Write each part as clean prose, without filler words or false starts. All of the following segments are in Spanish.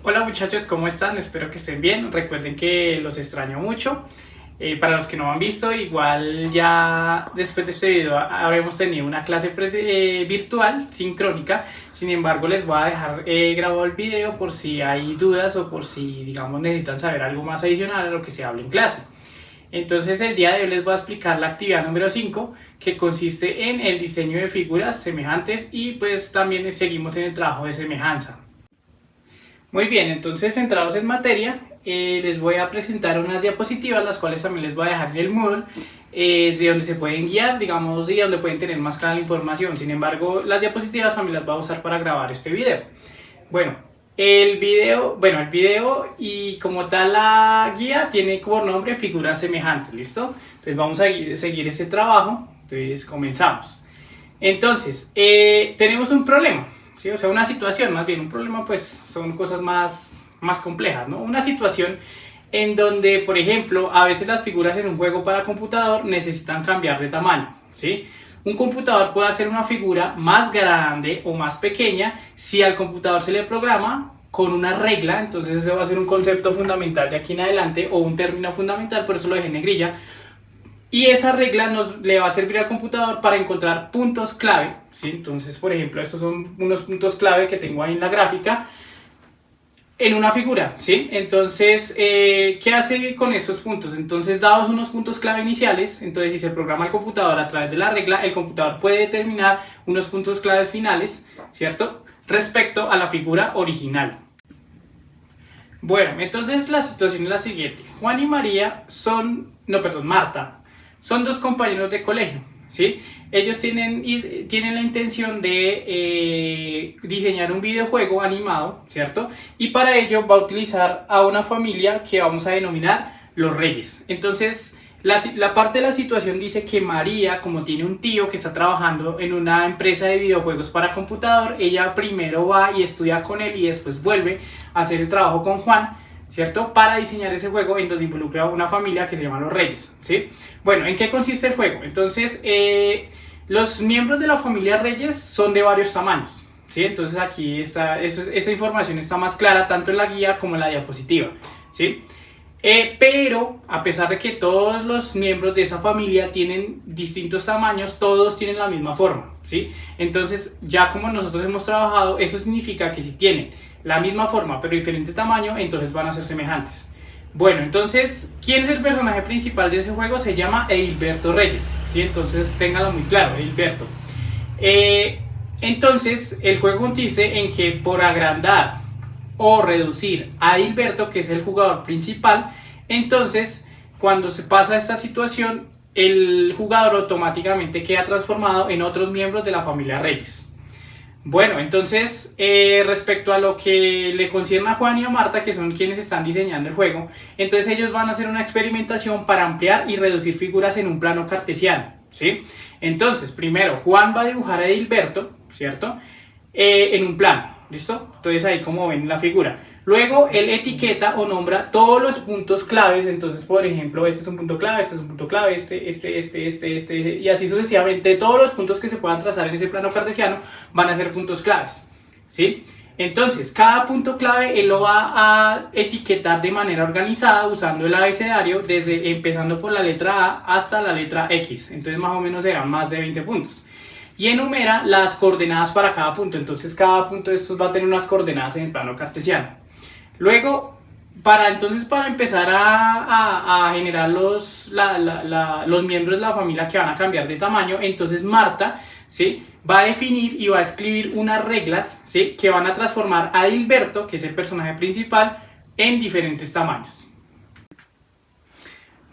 Hola muchachos, ¿cómo están? Espero que estén bien. Recuerden que los extraño mucho. Para los que no me han visto, igual ya después de este video habremos tenido una clase virtual, sincrónica. Sin embargo, les voy a dejar grabado el video por si hay dudas o por si, digamos, necesitan saber algo más adicional a lo que se habla en clase. Entonces el día de hoy les voy a explicar la actividad número 5, que consiste en el diseño de figuras semejantes y pues también seguimos en el trabajo de semejanza. Muy bien, entonces centrados en materia, les voy a presentar unas diapositivas, las cuales también les voy a dejar en el Moodle, de donde se pueden guiar, digamos, y donde pueden tener más clara la información. Sin embargo, las diapositivas también las voy a usar para grabar este video. Bueno, el video y como tal la guía tiene como nombre figuras semejantes, ¿listo? Entonces vamos a seguir ese trabajo, entonces comenzamos. Entonces, tenemos un problema. ¿Sí? O sea, una situación, más bien un problema, pues son cosas más complejas, ¿no? Una situación en donde, por ejemplo, a veces las figuras en un juego para computador necesitan cambiar de tamaño, ¿sí? Un computador puede hacer una figura más grande o más pequeña si al computador se le programa con una regla. Entonces ese va a ser un concepto fundamental de aquí en adelante, o un término fundamental, por eso lo dejé en negrilla. Y esa regla le va a servir al computador para encontrar puntos clave, ¿sí? Entonces, por ejemplo, estos son unos puntos clave que tengo ahí en la gráfica en una figura, ¿sí? Entonces, ¿qué hace con estos puntos? Entonces, dados unos puntos clave iniciales, entonces si se programa el computador a través de la regla, el computador puede determinar unos puntos claves finales, ¿cierto? Respecto a la figura original. Bueno, entonces la situación es la siguiente. Juan y María Marta son dos compañeros de colegio, ¿sí? Ellos tienen la intención de diseñar un videojuego animado, ¿cierto? Y para ello va a utilizar a una familia que vamos a denominar los Reyes. Entonces, la parte de la situación dice que María, como tiene un tío que está trabajando en una empresa de videojuegos para computador, ella primero va y estudia con él y después vuelve a hacer el trabajo con Juan, ¿cierto? Para diseñar ese juego en donde involucra a una familia que se llama los Reyes, ¿sí? Bueno, ¿en qué consiste el juego? Entonces, los miembros de la familia Reyes son de varios tamaños, ¿sí? Entonces aquí esa información está más clara tanto en la guía como en la diapositiva, ¿sí? Pero a pesar de que todos los miembros de esa familia tienen distintos tamaños, todos tienen la misma forma, ¿sí? Entonces, ya como nosotros hemos trabajado, eso significa que si tienen la misma forma pero diferente tamaño, entonces van a ser semejantes. Bueno, entonces, ¿quién es el personaje principal de ese juego? Se llama Edilberto Reyes, ¿sí? Entonces, téngalo muy claro, Edilberto. Entonces, el juego consiste en que por agrandar o reducir a Edilberto, que es el jugador principal, entonces, cuando se pasa esta situación, el jugador automáticamente queda transformado en otros miembros de la familia Reyes. Bueno, entonces, respecto a lo que le concierne a Juan y a Marta, que son quienes están diseñando el juego, entonces ellos van a hacer una experimentación para ampliar y reducir figuras en un plano cartesiano, ¿sí? Entonces, primero, Juan va a dibujar a Edilberto, ¿cierto? En un plano, ¿listo? Entonces ahí como ven la figura. Luego él etiqueta o nombra todos los puntos claves. Entonces, por ejemplo, este es un punto clave, este es un punto clave, este, y así sucesivamente. Todos los puntos que se puedan trazar en ese plano cartesiano van a ser puntos claves, ¿sí? Entonces, cada punto clave él lo va a etiquetar de manera organizada usando el abecedario, empezando por la letra A hasta la letra X. Entonces, más o menos serán más de 20 puntos. Y enumera las coordenadas para cada punto. Entonces, cada punto de estos va a tener unas coordenadas en el plano cartesiano. Luego, para empezar a generar los miembros de la familia que van a cambiar de tamaño, entonces Marta, ¿sí?, va a definir y va a escribir unas reglas, ¿sí?, que van a transformar a Edilberto, que es el personaje principal, en diferentes tamaños.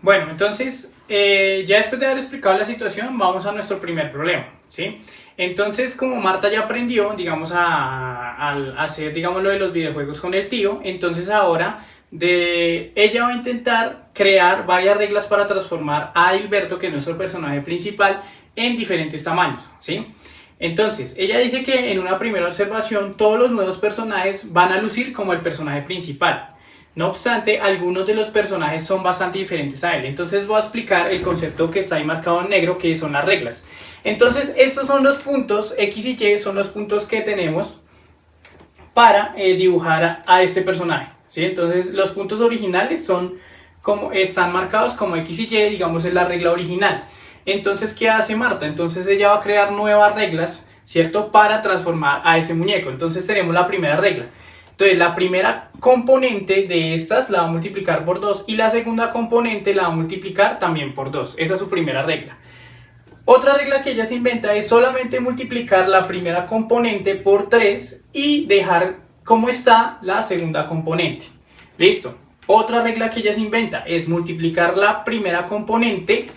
Bueno, entonces, ya después de haber explicado la situación, vamos a nuestro primer problema, ¿sí? Entonces, como Marta ya aprendió, digamos, a hacer, digamos, lo de los videojuegos con el tío, entonces ahora ella va a intentar crear varias reglas para transformar a Edilberto, que es nuestro personaje principal, en diferentes tamaños, ¿sí? Entonces, ella dice que en una primera observación todos los nuevos personajes van a lucir como el personaje principal. No obstante, algunos de los personajes son bastante diferentes a él. Entonces voy a explicar el concepto que está ahí marcado en negro, que son las reglas. Entonces, estos son los puntos X y Y, son los puntos que tenemos para dibujar a este personaje, ¿sí? Entonces los puntos originales son como, están marcados como X y Y, digamos es la regla original. Entonces, ¿qué hace Marta? Entonces ella va a crear nuevas reglas, ¿cierto? Para transformar a ese muñeco. Entonces tenemos la primera regla. Entonces la primera componente de estas la va a multiplicar por 2 y la segunda componente la va a multiplicar también por 2. Esa es su primera regla. Otra regla que ella se inventa es solamente multiplicar la primera componente por 3 y dejar como está la segunda componente. Listo. Otra regla que ella se inventa es multiplicar la primera componente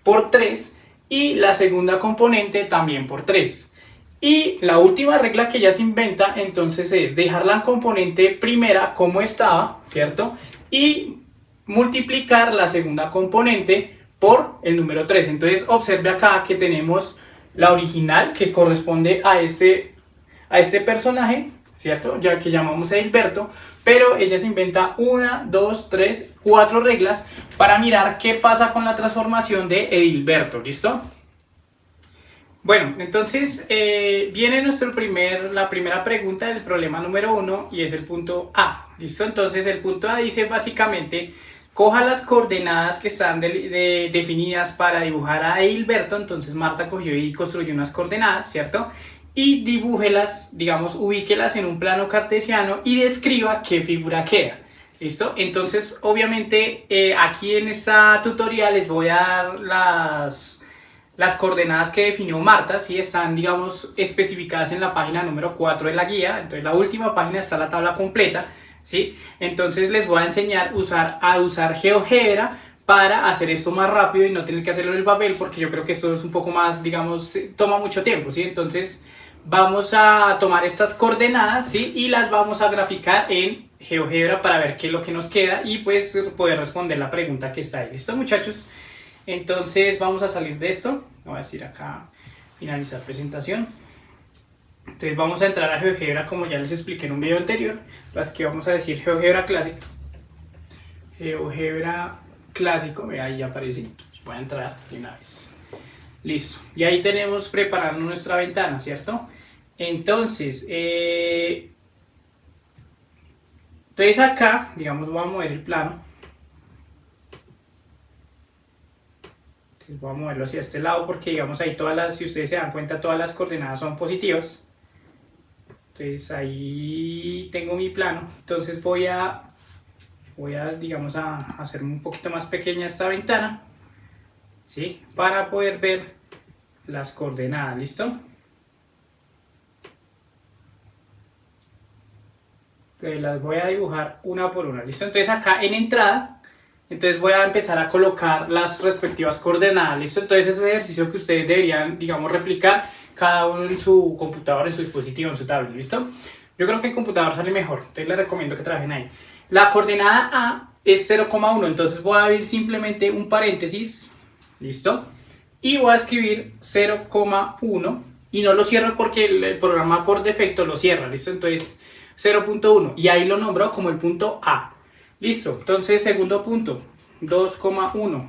por 3 y la segunda componente también por 3. Y la última regla que ella se inventa entonces es dejar la componente primera como estaba, ¿cierto? Y multiplicar la segunda componente por el número 3. Entonces observe acá que tenemos la original que corresponde a este personaje, ¿cierto? Ya que llamamos a Edilberto, pero ella se inventa 1, 2, 3, 4 reglas para mirar qué pasa con la transformación de Edilberto, ¿listo? Bueno, entonces viene la primera pregunta del problema número 1 y es el punto A, ¿listo? Entonces el punto A dice básicamente, coja las coordenadas que están definidas para dibujar a Edilberto. Entonces Marta cogió y construyó unas coordenadas, ¿cierto? Y dibújelas, digamos, ubíquelas en un plano cartesiano y describa qué figura queda. ¿Listo? Entonces, obviamente, aquí en esta tutorial les voy a dar las coordenadas que definió Marta, ¿sí? Están, digamos, especificadas en la página número 4 de la guía. Entonces, la última página está la tabla completa, ¿sí? Entonces, les voy a enseñar a usar GeoGebra para hacer esto más rápido y no tener que hacerlo en el papel, porque yo creo que esto es un poco más, digamos, toma mucho tiempo, ¿sí? Entonces, vamos a tomar estas coordenadas, ¿sí? Y las vamos a graficar en GeoGebra para ver qué es lo que nos queda y pues poder responder la pregunta que está ahí. ¿Listo, muchachos? Entonces vamos a salir de esto. Voy a decir acá finalizar presentación. Entonces vamos a entrar a GeoGebra como ya les expliqué en un video anterior. Las que vamos a decir GeoGebra Clásico. GeoGebra Clásico, ahí ya aparece. Voy a entrar de una vez. Listo. Y ahí tenemos preparando nuestra ventana, ¿cierto? Entonces acá, digamos, voy a mover el plano. Entonces voy a moverlo hacia este lado porque, digamos, ahí si ustedes se dan cuenta, todas las coordenadas son positivas. Entonces ahí tengo mi plano. Entonces voy a digamos, a hacer un poquito más pequeña esta ventana, ¿sí? Para poder ver las coordenadas, ¿listo? Entonces las voy a dibujar una por una, ¿listo? Entonces acá en entrada, entonces voy a empezar a colocar las respectivas coordenadas, ¿listo? Entonces ese es el ejercicio que ustedes deberían, digamos, replicar cada uno en su computador, en su dispositivo, en su tablet, ¿listo? Yo creo que en computador sale mejor, entonces les recomiendo que trabajen ahí. La coordenada A es 0,1, entonces voy a abrir simplemente un paréntesis, ¿listo? Y voy a escribir 0,1 y no lo cierro porque el programa por defecto lo cierra, ¿listo? Entonces 0,1 y ahí lo nombro como el punto A, ¿listo? Entonces segundo punto, 2,1,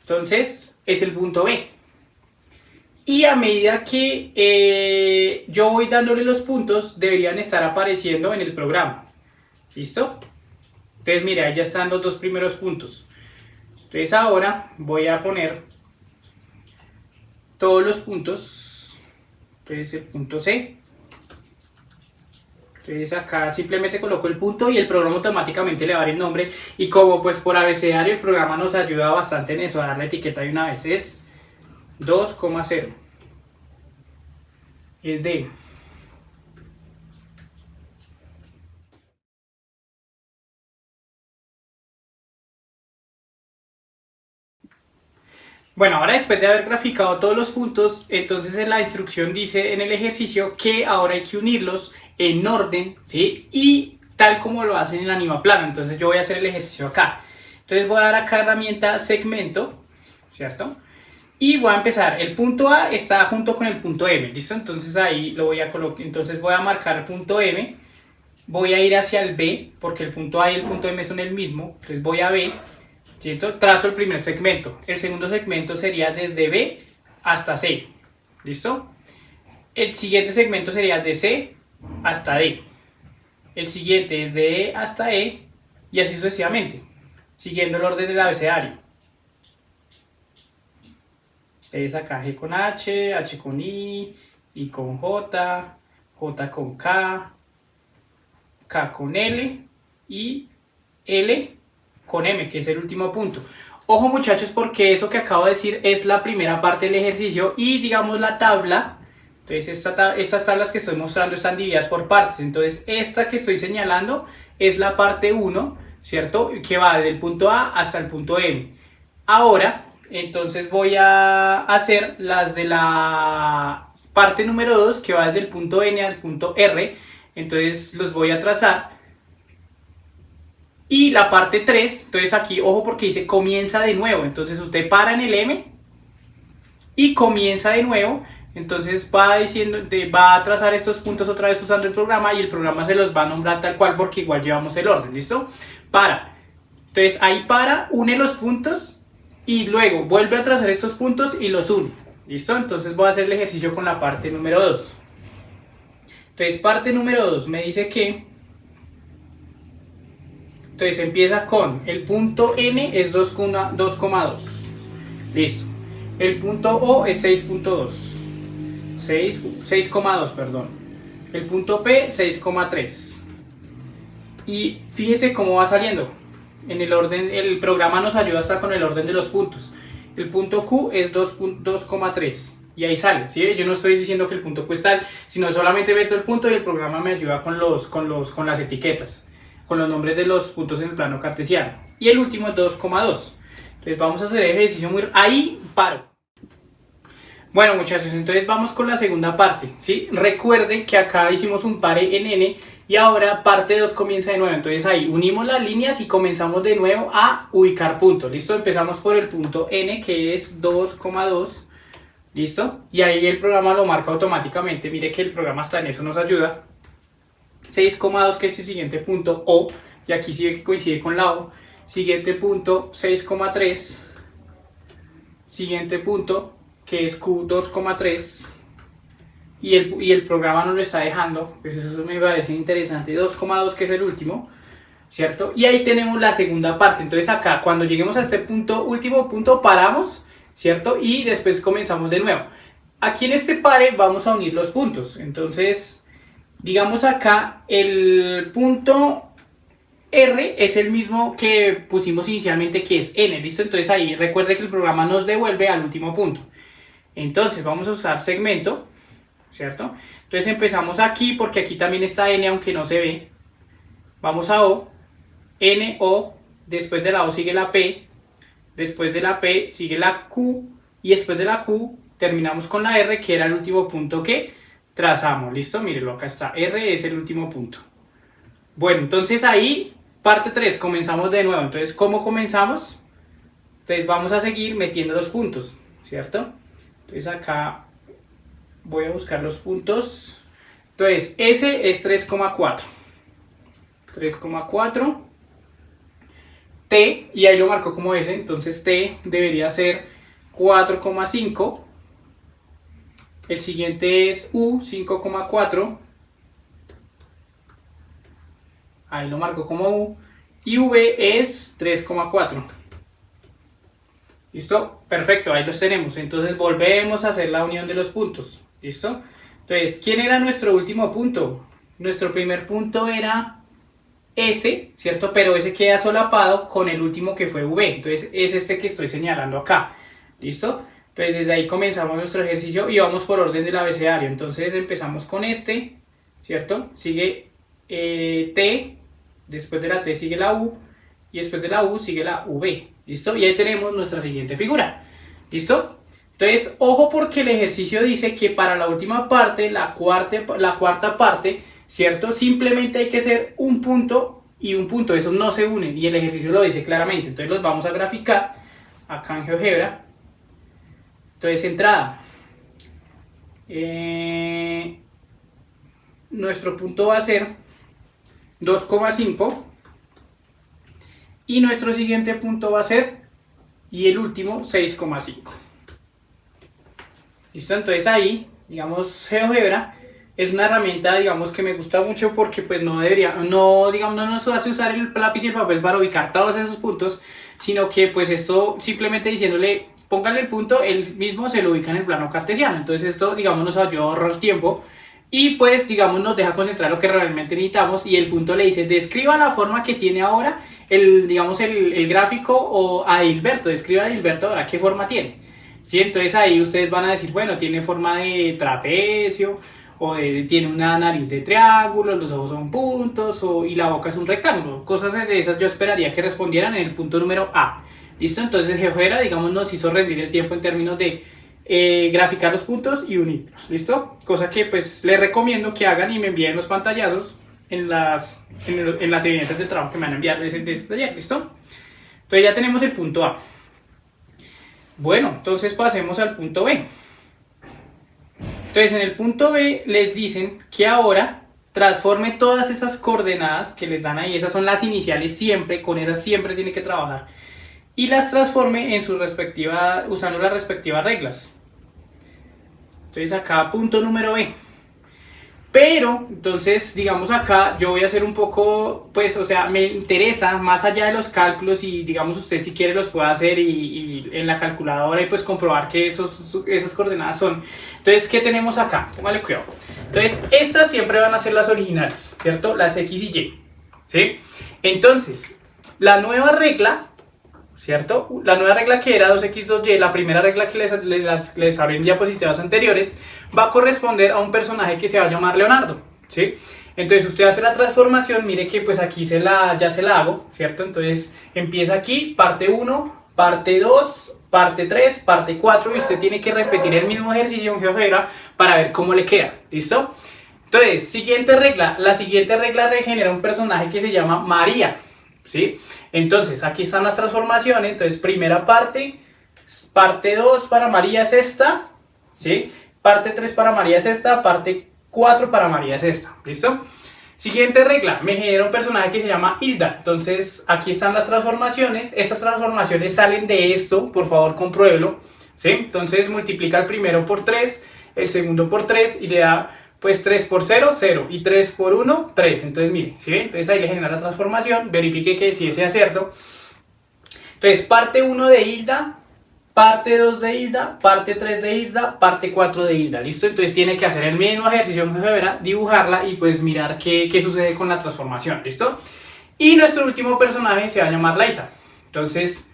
entonces es el punto B. Y a medida que yo voy dándole los puntos, deberían estar apareciendo en el programa. ¿Listo? Entonces, mira, ahí ya están los dos primeros puntos. Entonces, ahora voy a poner todos los puntos. Entonces, el punto C. Entonces, acá simplemente coloco el punto y el programa automáticamente le va a dar el nombre. Y como pues por abecedario el programa nos ayuda bastante en eso, a dar la etiqueta de una vez. Es 2,0 es D. Bueno, ahora después de haber graficado todos los puntos, entonces en la instrucción dice en el ejercicio que ahora hay que unirlos en orden, ¿sí? Y tal como lo hacen en el animaplano. Entonces yo voy a hacer el ejercicio acá. Entonces voy a dar acá herramienta segmento, ¿cierto? Y voy a empezar, el punto A está junto con el punto M, ¿listo? Entonces ahí lo voy a colocar, entonces voy a marcar el punto M, voy a ir hacia el B, porque el punto A y el punto M son el mismo, entonces voy a B, ¿cierto? Trazo el primer segmento, el segundo segmento sería desde B hasta C, ¿listo? El siguiente segmento sería de C hasta D. El siguiente es de E hasta E y así sucesivamente, siguiendo el orden del abecedario. Es acá G con H, H con I con J, J con K, K con L y L con M, que es el último punto. Ojo muchachos, porque eso que acabo de decir es la primera parte del ejercicio y digamos la tabla, entonces estas tablas que estoy mostrando están divididas por partes, entonces esta que estoy señalando es la parte 1, ¿cierto? Que va desde el punto A hasta el punto M. Ahora, entonces voy a hacer las de la parte número 2, que va desde el punto N al punto R, entonces los voy a trazar. Y la parte 3, entonces aquí, ojo porque dice comienza de nuevo, entonces usted para en el M y comienza de nuevo, entonces va a trazar estos puntos otra vez usando el programa y el programa se los va a nombrar tal cual porque igual llevamos el orden, ¿listo? Para, entonces ahí para, une los puntos y luego vuelve a trazar estos puntos y los une, ¿listo? Entonces voy a hacer el ejercicio con la parte número 2. Entonces parte número 2 me dice que entonces empieza con el punto N es 2,2. Listo. El punto O es 6.2. 6,2, perdón. El punto P 6,3. Y fíjense cómo va saliendo. En el orden, el programa nos ayuda hasta con el orden de los puntos. El punto Q es 2,3. Y ahí sale, ¿sí? Yo no estoy diciendo que el punto Q es tal, sino solamente meto el punto y el programa me ayuda con las etiquetas, con los nombres de los puntos en el plano cartesiano. Y el último es 2,2. Entonces vamos a hacer el ejercicio ahí paro. Bueno muchachos, entonces vamos con la segunda parte, ¿sí? Recuerden que acá hicimos un pare en N y ahora parte 2 comienza de nuevo. Entonces ahí unimos las líneas y comenzamos de nuevo a ubicar puntos. ¿Listo? Empezamos por el punto N que es 2,2. ¿Listo? Y ahí el programa lo marca automáticamente. Mire que el programa hasta en eso nos ayuda. 6,2 que es el siguiente punto O, y aquí sí que coincide con la O. Siguiente punto 6,3. Siguiente punto que es Q 2,3. Y el programa nos lo está dejando, pues eso me parece interesante. 2,2 que es el último, ¿cierto? Y ahí tenemos la segunda parte. Entonces acá cuando lleguemos a este punto, último punto, paramos, ¿cierto? Y después comenzamos de nuevo. Aquí en este pare vamos a unir los puntos. Entonces digamos acá el punto R es el mismo que pusimos inicialmente, que es N, ¿listo? Entonces ahí recuerde que el programa nos devuelve al último punto. Entonces vamos a usar segmento, ¿cierto? Entonces empezamos aquí porque aquí también está N aunque no se ve. Vamos a O, N, O, después de la O sigue la P, después de la P sigue la Q y después de la Q terminamos con la R, que era el último punto que trazamos. ¿Listo? Mírenlo, acá está, R es el último punto. Bueno, entonces ahí parte 3, comenzamos de nuevo. Entonces, ¿cómo comenzamos? Entonces vamos a seguir metiendo los puntos, ¿cierto? Entonces acá voy a buscar los puntos. Entonces S es 3,4. 3,4. T, y ahí lo marco como S, entonces T debería ser 4,5. El siguiente es U, 5,4. Ahí lo marco como U. Y V es 3,4. ¿Listo? Perfecto, ahí los tenemos. Entonces volvemos a hacer la unión de los puntos. ¿Listo? Entonces, ¿quién era nuestro último punto? Nuestro primer punto era S, ¿cierto? Pero ese queda solapado con el último que fue V. Entonces es este que estoy señalando acá. ¿Listo? Entonces desde ahí comenzamos nuestro ejercicio y vamos por orden del abecedario. Entonces empezamos con este, ¿cierto? Sigue T, después de la T sigue la U y después de la U sigue la V. ¿Listo? Y ahí tenemos nuestra siguiente figura. ¿Listo? Entonces, ojo porque el ejercicio dice que para la última parte, la cuarta parte, ¿cierto? Simplemente hay que hacer un punto y un punto. Esos no se unen y el ejercicio lo dice claramente. Entonces los vamos a graficar acá en GeoGebra. Entonces, entrada. Nuestro punto va a ser 2,5. Y nuestro siguiente punto va a ser, y el último, 6,5. ¿Listo? Entonces ahí, digamos GeoGebra, es una herramienta, digamos, que me gusta mucho porque pues no debería, no, digamos, no nos hace usar el lápiz y el papel para ubicar todos esos puntos, sino que pues esto simplemente diciéndole, póngale el punto, él mismo se lo ubica en el plano cartesiano. Entonces esto, digamos, nos ayuda a ahorrar tiempo y pues, digamos, nos deja concentrar lo que realmente necesitamos, y el punto le dice, describa la forma que tiene ahora el, digamos, el gráfico, o a Hilberto, describa a Hilberto ahora qué forma tiene. ¿Sí? Entonces ahí ustedes van a decir, bueno, tiene forma de trapecio, o tiene una nariz de triángulo, los ojos son puntos, y la boca es un rectángulo. Cosas de esas yo esperaría que respondieran en el punto número A. ¿Listo? Entonces GeoGebra, digamos, nos hizo rendir el tiempo en términos de graficar los puntos y unirlos. ¿Listo? Cosa que pues les recomiendo que hagan y me envíen los pantallazos en las evidencias de trabajo que me van a enviar de este taller. ¿Listo? Entonces ya tenemos el punto A. Bueno, entonces pasemos al punto B. Entonces en el punto B les dicen que ahora transforme todas esas coordenadas que les dan ahí, esas son las iniciales siempre, con esas siempre tiene que trabajar, y las transforme en su respectiva, usando las respectivas reglas. Entonces acá punto número B. Pero, entonces, digamos acá, yo voy a hacer un poco, pues, o sea, me interesa más allá de los cálculos, y digamos usted si quiere los puede hacer y en la calculadora y pues comprobar que esas coordenadas son. Entonces, ¿qué tenemos acá? Póngale cuidado. Entonces, estas siempre van a ser las originales, ¿cierto? Las X y Y, ¿sí? Entonces, la nueva regla, ¿cierto? La nueva regla que era 2x, 2y, la primera regla que les hablé en diapositivas anteriores, va a corresponder a un personaje que se va a llamar Leonardo, ¿sí? Entonces usted hace la transformación, mire que pues aquí ya se la hago, ¿cierto? Entonces empieza aquí, parte 1, parte 2, parte 3, parte 4, y usted tiene que repetir el mismo ejercicio en GeoGebra para ver cómo le queda, ¿listo? Entonces, siguiente regla, la siguiente regla regenera un personaje que se llama María, ¿sí? Entonces, aquí están las transformaciones. Entonces, primera parte, parte 2 para María es esta, ¿sí? Parte 3 para María es esta, parte 4 para María es esta, ¿listo? Siguiente regla, me genera un personaje que se llama Hilda. Entonces, aquí están las transformaciones. Estas transformaciones salen de esto, por favor compruébelo, ¿sí? Entonces, multiplica el primero por 3, el segundo por 3 y le da... pues 3 por 0, 0, y 3 por 1, 3. Entonces, mire, ¿sí ven? Entonces ahí le genera la transformación, verifique que si sea cierto. Entonces, parte 1 de Hilda, parte 2 de Hilda, parte 3 de Hilda, parte 4 de Hilda, ¿listo? Entonces tiene que hacer el mismo ejercicio en GeoGebra, dibujarla y pues mirar qué sucede con la transformación, ¿listo? Y nuestro último personaje se va a llamar Laisa. Entonces,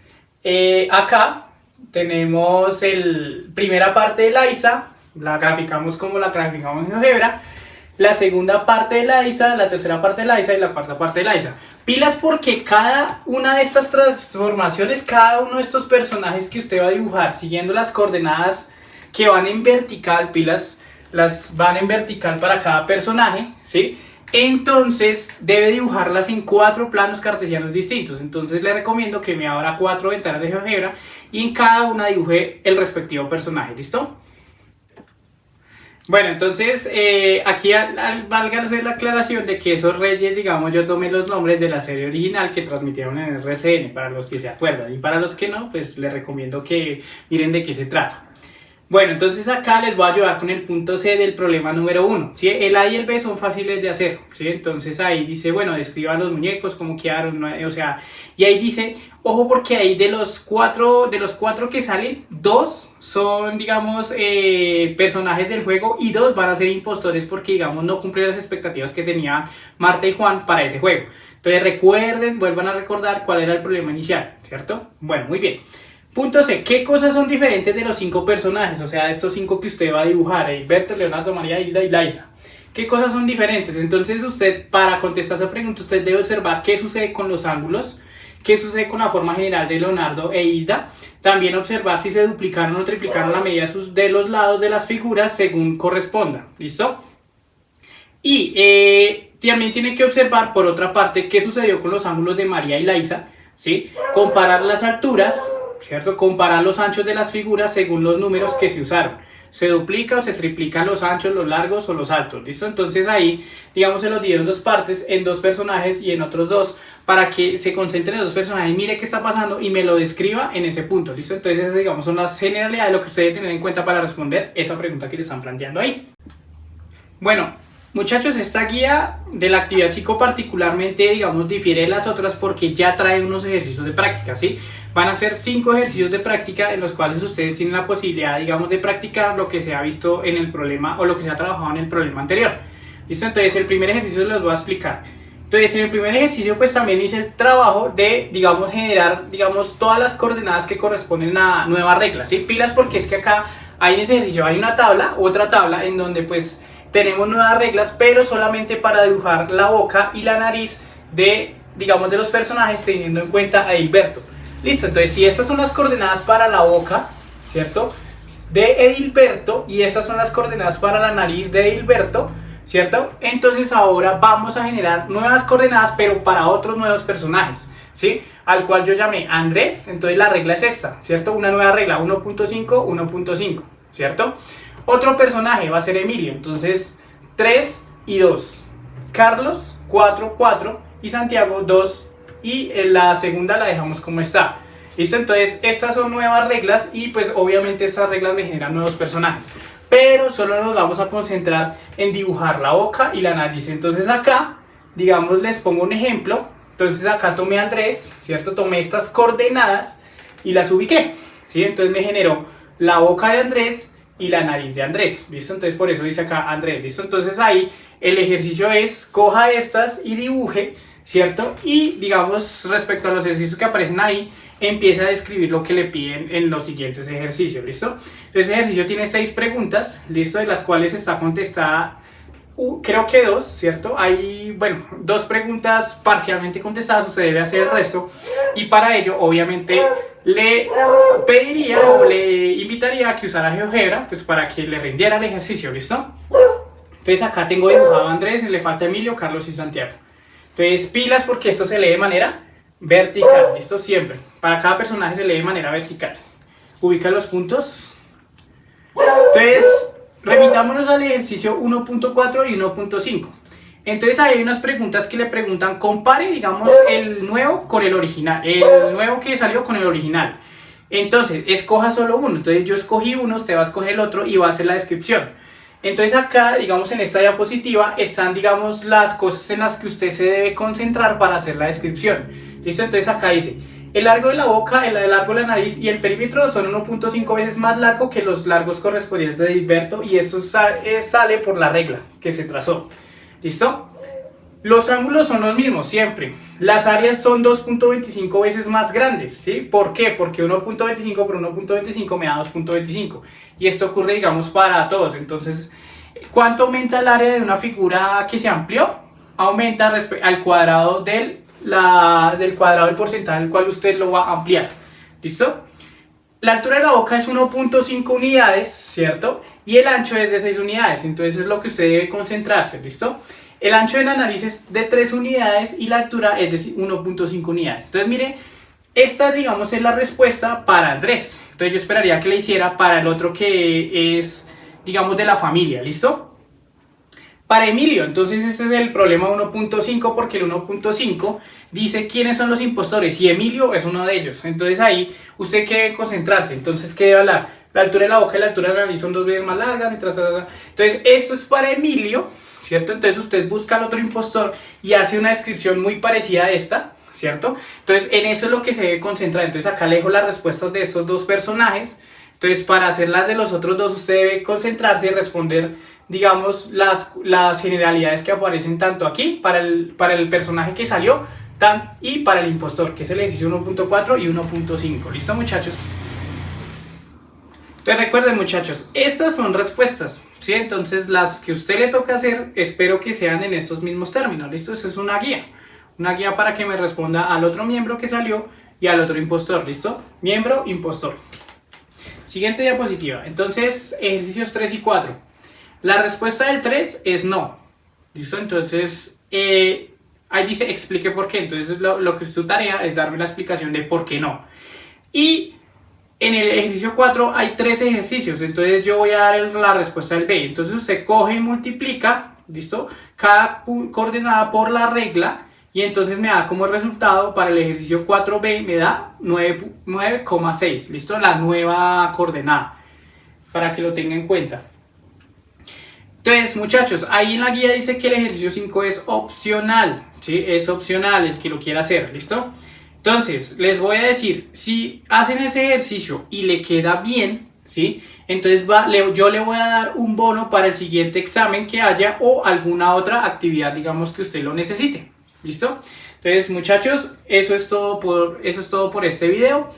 acá tenemos la primera parte de Laisa, la graficamos como la graficamos en GeoGebra, la segunda parte de Laisa, la tercera parte de Laisa y la cuarta parte de Laisa. Pilas porque cada una de estas transformaciones, cada uno de estos personajes que usted va a dibujar siguiendo las coordenadas que van en vertical, pilas, las van en vertical para cada personaje, ¿sí? Entonces debe dibujarlas en 4 planos cartesianos distintos. Entonces le recomiendo que me abra 4 ventanas de GeoGebra y en cada una dibuje el respectivo personaje, ¿listo? Bueno, entonces aquí válgase la aclaración de que esos reyes, digamos, yo tomé los nombres de la serie original que transmitieron en RCN, para los que se acuerdan, y para los que no, pues les recomiendo que miren de qué se trata. Bueno, entonces acá les voy a ayudar con el punto C del problema número 1, ¿sí? El A y el B son fáciles de hacer, ¿sí? Entonces ahí dice, bueno, describan los muñecos, cómo quedaron, o sea, y ahí dice, ojo porque ahí de los cuatro que salen, 2 son, digamos, personajes del juego y 2 van a ser impostores porque, digamos, no cumplieron las expectativas que tenían Marta y Juan para ese juego. Entonces recuerden, vuelvan a recordar cuál era el problema inicial, ¿cierto? Bueno, muy bien. Punto C. ¿Qué cosas son diferentes de los 5 personajes? O sea, de estos 5 que usted va a dibujar, Hilberto, Leonardo, María, Hilda y Laisa. ¿Qué cosas son diferentes? Entonces usted, para contestar esa pregunta, usted debe observar qué sucede con los ángulos, qué sucede con la forma general de Leonardo e Hilda. También observar si se duplicaron o triplicaron la medida de los lados de las figuras según corresponda. ¿Listo? Y también tiene que observar, por otra parte, qué sucedió con los ángulos de María y Laisa, ¿sí? Comparar las alturas, ¿cierto? Comparar los anchos de las figuras según los números que se usaron. Se duplica o se triplican los anchos, los largos o los altos, ¿listo? Entonces ahí, digamos, se los divido en 2 partes, en 2 personajes y en otros 2, para que se concentren en los 2 personajes, mire qué está pasando y me lo describa en ese punto, ¿listo? Entonces, digamos, son las generalidades de lo que usted debe tener en cuenta para responder esa pregunta que le están planteando ahí. Bueno, muchachos, esta guía de la actividad psico particularmente, digamos, difiere de las otras porque ya trae unos ejercicios de práctica, ¿sí? Van a ser 5 ejercicios de práctica en los cuales ustedes tienen la posibilidad, digamos, de practicar lo que se ha visto en el problema o lo que se ha trabajado en el problema anterior. ¿Listo? Entonces, el primer ejercicio los voy a explicar. Entonces, en el primer ejercicio, pues también hice el trabajo de, digamos, generar, digamos, todas las coordenadas que corresponden a nuevas reglas, ¿sí? Pilas, porque es que acá, ahí en ese ejercicio hay una tabla, otra tabla, en donde, pues, tenemos nuevas reglas, pero solamente para dibujar la boca y la nariz de, digamos, de los personajes, teniendo en cuenta a Edilberto. Listo, entonces si estas son las coordenadas para la boca, ¿cierto?, de Edilberto, y estas son las coordenadas para la nariz de Edilberto, ¿cierto? Entonces ahora vamos a generar nuevas coordenadas, pero para otros nuevos personajes, ¿sí? Al cual yo llamé Andrés. Entonces la regla es esta, ¿cierto? Una nueva regla, 1.5, 1.5, ¿cierto? Otro personaje va a ser Emilio, entonces 3 y 2. Carlos, 4, 4. Y Santiago, 2. Y en la segunda la dejamos como está. ¿Listo? Entonces estas son nuevas reglas y pues obviamente estas reglas me generan nuevos personajes. Pero solo nos vamos a concentrar en dibujar la boca y la nariz. Entonces acá, digamos, les pongo un ejemplo. Entonces acá tomé a Andrés, ¿cierto? Tomé estas coordenadas y las ubiqué, ¿sí? Entonces me generó la boca de Andrés y la nariz de Andrés, ¿listo? Entonces por eso dice acá Andrés, ¿listo? Entonces ahí el ejercicio es, coja estas y dibuje, ¿cierto? Y digamos, respecto a los ejercicios que aparecen ahí, empieza a describir lo que le piden en los siguientes ejercicios, ¿listo? Entonces, ese ejercicio tiene 6 preguntas, ¿listo? De las cuales está contestada, creo que 2, ¿cierto? Hay, bueno, 2 preguntas parcialmente contestadas, usted debe hacer el resto. Y para ello, obviamente, le pediría o le invitaría a que usara GeoGebra, pues para que le rindiera el ejercicio, ¿listo? Entonces, acá tengo dibujado a Andrés, le falta Emilio, Carlos y Santiago. Entonces, pilas, porque esto se lee de manera vertical, ¿listo? Siempre. Para cada personaje se lee de manera vertical. Ubica los puntos. Entonces, remitámonos al ejercicio 1.4 y 1.5. Entonces, ahí hay unas preguntas que le preguntan, compare, digamos, el nuevo con el original. El nuevo que salió con el original. Entonces, escoja solo uno. Entonces, yo escogí uno, usted va a escoger el otro y va a hacer la descripción. Entonces acá, digamos, en esta diapositiva están, digamos, las cosas en las que usted se debe concentrar para hacer la descripción. ¿Listo? Entonces acá dice, el largo de la boca, el largo de la nariz y el perímetro son 1.5 veces más largo que los largos correspondientes de Edilberto, y esto sale por la regla que se trazó. ¿Listo? Los ángulos son los mismos siempre. Las áreas son 2.25 veces más grandes, ¿sí? ¿Por qué? Porque 1.25 por 1.25 me da 2.25. Y esto ocurre, digamos, para todos. Entonces, ¿cuánto aumenta el área de una figura que se amplió? Aumenta al cuadrado del cuadrado del porcentaje al cual usted lo va a ampliar. ¿Listo? La altura de la boca es 1.5 unidades, ¿cierto? Y el ancho es de 6 unidades. Entonces es lo que usted debe concentrarse, ¿listo? El ancho de la nariz es de 3 unidades y la altura es de 1.5 unidades. Entonces, mire, esta, digamos, es la respuesta para Andrés. Entonces, yo esperaría que le hiciera para el otro que es, digamos, de la familia. ¿Listo? Para Emilio, entonces este es el problema 1.5, porque el 1.5 dice quiénes son los impostores y Emilio es uno de ellos. Entonces, ahí usted que debe concentrarse. Entonces, ¿qué debe hablar? La altura de la boca y la altura de la nariz son 2 veces más largas. Entonces, esto es para Emilio, ¿cierto? Entonces usted busca al otro impostor y hace una descripción muy parecida a esta, ¿cierto? Entonces en eso es lo que se debe concentrar. Entonces acá le dejo las respuestas de estos 2 personajes. Entonces para hacer las de los otros 2 usted debe concentrarse y responder, digamos, las generalidades que aparecen tanto aquí para el personaje que salió y para el impostor, que es el ejercicio 1.4 y 1.5. ¿Listo, muchachos? Entonces recuerden, muchachos, estas son respuestas, ¿sí? Entonces las que a usted le toca hacer, espero que sean en estos mismos términos, ¿listo? Eso es una guía para que me responda al otro miembro que salió y al otro impostor, ¿listo? Miembro, impostor. Siguiente diapositiva. Entonces, ejercicios 3 y 4. La respuesta del 3 es no, ¿listo? Entonces, ahí dice explique por qué. Entonces lo que es su tarea es darme la explicación de por qué no. Y en el ejercicio 4 hay 3 ejercicios, entonces yo voy a dar la respuesta del B. Entonces usted coge y multiplica, ¿listo? Cada coordenada por la regla, y entonces me da como resultado para el ejercicio 4B me da 9,6, ¿listo? La nueva coordenada, para que lo tenga en cuenta. Entonces, muchachos, ahí en la guía dice que el ejercicio 5 es opcional, ¿sí? Es opcional el que lo quiera hacer, ¿listo? Entonces, les voy a decir, si hacen ese ejercicio y le queda bien, ¿sí? Entonces yo le voy a dar un bono para el siguiente examen que haya o alguna otra actividad, digamos, que usted lo necesite, ¿listo? Entonces, muchachos, eso es todo por este video.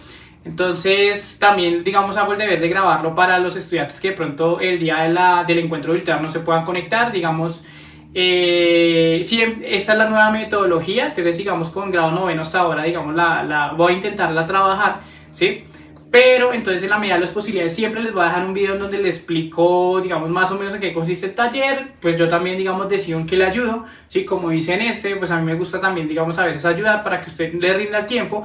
Entonces también, digamos, hago el deber de grabarlo para los estudiantes que de pronto el día del encuentro virtual no se puedan conectar, digamos, sí, esta es la nueva metodología, entonces digamos con grado noveno hasta ahora, digamos, voy a intentarla trabajar, ¿sí? Pero entonces en la medida de las posibilidades siempre les voy a dejar un video en donde les explico, digamos, más o menos en qué consiste el taller, pues yo también, digamos, decido en qué le ayudo, ¿sí? Como dice en este, pues a mí me gusta también, digamos, a veces ayudar para que usted le rinda el tiempo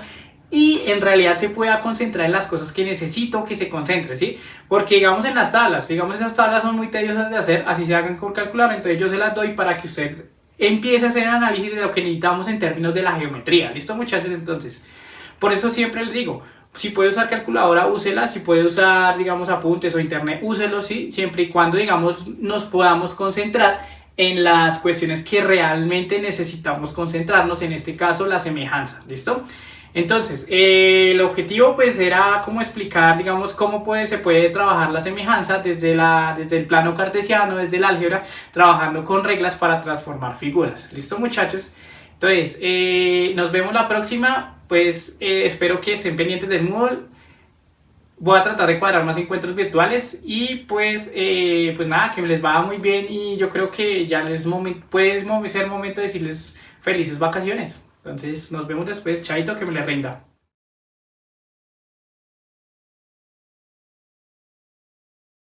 y en realidad se pueda concentrar en las cosas que necesito que se concentre, ¿sí? Porque digamos en las tablas, digamos esas tablas son muy tediosas de hacer, así se hagan con calculador, entonces yo se las doy para que usted empiece a hacer el análisis de lo que necesitamos en términos de la geometría, ¿listo, muchachos? Entonces, por eso siempre les digo, si puede usar calculadora, úsela, si puede usar, digamos, apuntes o internet, úselo, ¿sí? Siempre y cuando, digamos, nos podamos concentrar en las cuestiones que realmente necesitamos concentrarnos, en este caso la semejanza, ¿listo? Entonces, el objetivo pues era como explicar, digamos, cómo se puede trabajar la semejanza desde el plano cartesiano, desde el álgebra, trabajando con reglas para transformar figuras. ¿Listo, muchachos? Entonces, nos vemos la próxima, pues espero que estén pendientes del Moodle. Voy a tratar de cuadrar más encuentros virtuales y pues nada, que les va muy bien y yo creo que ya puede ser momento de decirles felices vacaciones. Entonces nos vemos después, chaito, que me le rinda.